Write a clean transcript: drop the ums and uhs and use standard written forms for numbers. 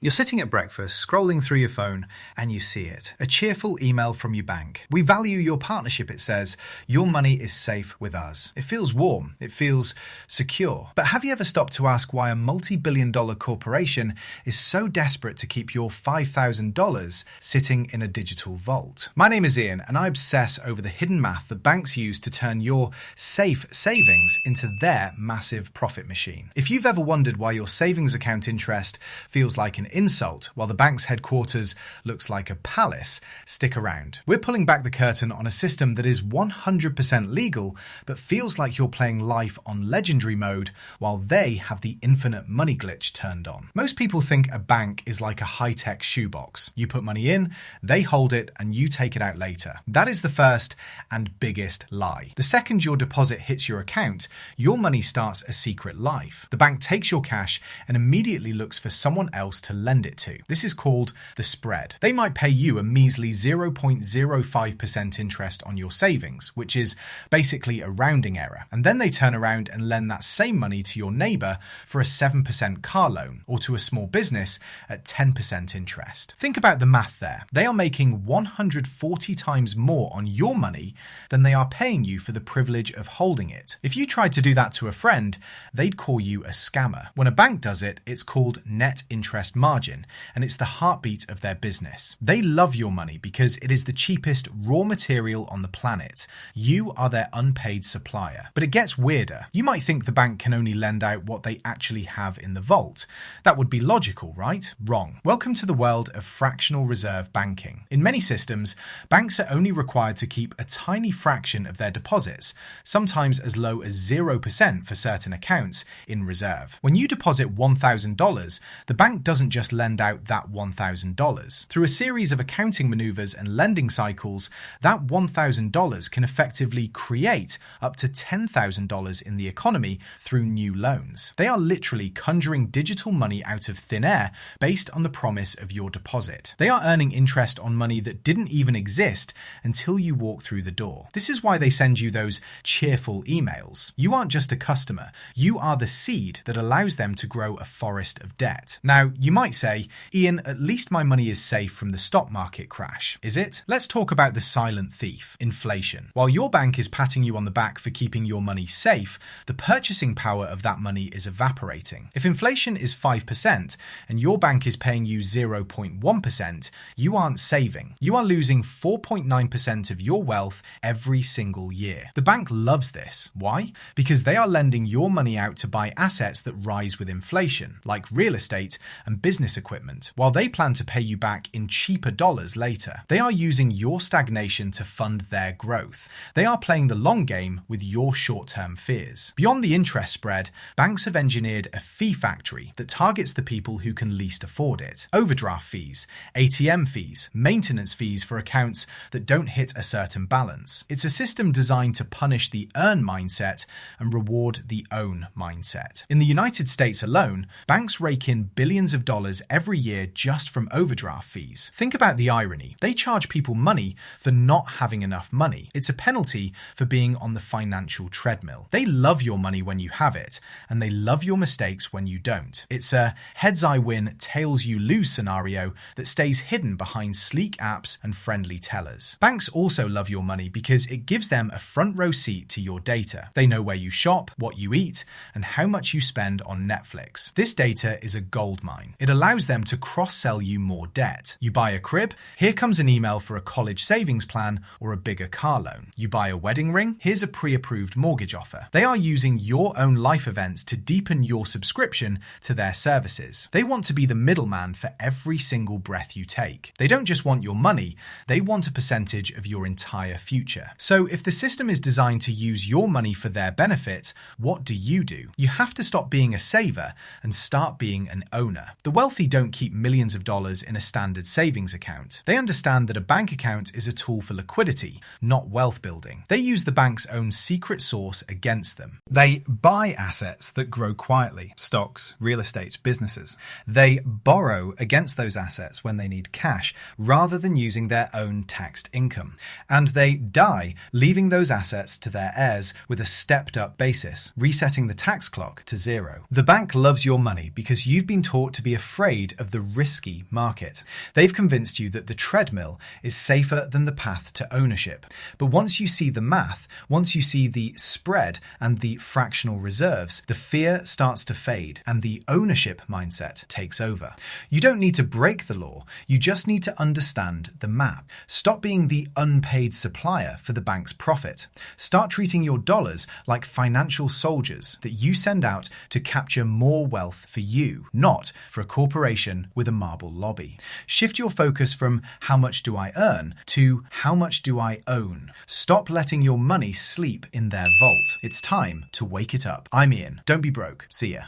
You're sitting at breakfast, scrolling through your phone, and you see it. A cheerful email from your bank. "We value your partnership," it says. "Your money is safe with us." It feels warm. It feels secure. But have you ever stopped to ask why a multi-billion-dollar corporation is so desperate to keep your $5,000 sitting in a digital vault? My name is Ian, and I obsess over the hidden math that banks use to turn your safe savings into their massive profit machine. If you've ever wondered why your savings account interest feels like an insult while the bank's headquarters looks like a palace, stick around. We're pulling back the curtain on a system that is 100% legal but feels like you're playing life on legendary mode while they have the infinite money glitch turned on. Most people think a bank is like a high-tech shoebox. You put money in, they hold it, and you take it out later. That is the first and biggest lie. The second your deposit hits your account, your money starts a secret life. The bank takes your cash and immediately looks for someone else to lend it to. This is called the spread. They might pay you a measly 0.05% interest on your savings, which is basically a rounding error. And then they turn around and lend that same money to your neighbor for a 7% car loan, or to a small business at 10% interest. Think about the math there. They are making 140 times more on your money than they are paying you for the privilege of holding it. If you tried to do that to a friend, they'd call you a scammer. When a bank does it, it's called net interest margin, and it's the heartbeat of their business. They love your money because it is the cheapest raw material on the planet. You are their unpaid supplier. But it gets weirder. You might think the bank can only lend out what they actually have in the vault. That would be logical, right? Wrong. Welcome to the world of fractional reserve banking. In many systems, banks are only required to keep a tiny fraction of their deposits, sometimes as low as 0% for certain accounts, in reserve. When you deposit $1,000, the bank doesn't just lend out that $1,000. Through a series of accounting maneuvers and lending cycles, that $1,000 can effectively create up to $10,000 in the economy through new loans. They are literally conjuring digital money out of thin air based on the promise of your deposit. They are earning interest on money that didn't even exist until you walk through the door. This is why they send you those cheerful emails. You aren't just a customer, you are the seed that allows them to grow a forest of debt. Now, you might say, "Ian, at least my money is safe from the stock market crash." Is it? Let's talk about the silent thief, inflation. While your bank is patting you on the back for keeping your money safe, the purchasing power of that money is evaporating. If inflation is 5% and your bank is paying you 0.1%, you aren't saving. You are losing 4.9% of your wealth every single year. The bank loves this. Why? Because they are lending your money out to buy assets that rise with inflation, like real estate and business equipment, while they plan to pay you back in cheaper dollars later. They are using your stagnation to fund their growth. They are playing the long game with your short-term fears. Beyond the interest spread, banks have engineered a fee factory that targets the people who can least afford it. Overdraft fees, ATM fees, maintenance fees for accounts that don't hit a certain balance. It's a system designed to punish the earn mindset and reward the own mindset. In the United States alone, banks rake in billions of dollars every year just from overdraft fees. Think about the irony. They charge people money for not having enough money. It's a penalty for being on the financial treadmill. They love your money when you have it, and they love your mistakes when you don't. It's a heads I win, tails you lose scenario that stays hidden behind sleek apps and friendly tellers. Banks also love your money because it gives them a front row seat to your data. They know where you shop, what you eat, and how much you spend on Netflix. This data is a goldmine. It allows them to cross-sell you more debt. You buy a crib, here comes an email for a college savings plan or a bigger car loan. You buy a wedding ring, here's a pre-approved mortgage offer. They are using your own life events to deepen your subscription to their services. They want to be the middleman for every single breath you take. They don't just want your money, they want a percentage of your entire future. So if the system is designed to use your money for their benefit, what do? You have to stop being a saver and start being an owner. The wealthy don't keep millions of dollars in a standard savings account. They understand that a bank account is a tool for liquidity, not wealth building. They use the bank's own secret sauce against them. They buy assets that grow quietly, stocks, real estate, businesses. They borrow against those assets when they need cash, rather than using their own taxed income. And they die, leaving those assets to their heirs with a stepped-up basis, resetting the tax clock to zero. The bank loves your money because you've been taught to be a afraid of the risky market. They've convinced you that the treadmill is safer than the path to ownership. But once you see the math, once you see the spread and the fractional reserves, the fear starts to fade and the ownership mindset takes over. You don't need to break the law, you just need to understand the map. Stop being the unpaid supplier for the bank's profit. Start treating your dollars like financial soldiers that you send out to capture more wealth for you, not for a corporation with a marble lobby. Shift your focus from how much do I earn to how much do I own. Stop letting your money sleep in their vault. It's time to wake it up. I'm Ian. Don't be broke. See ya.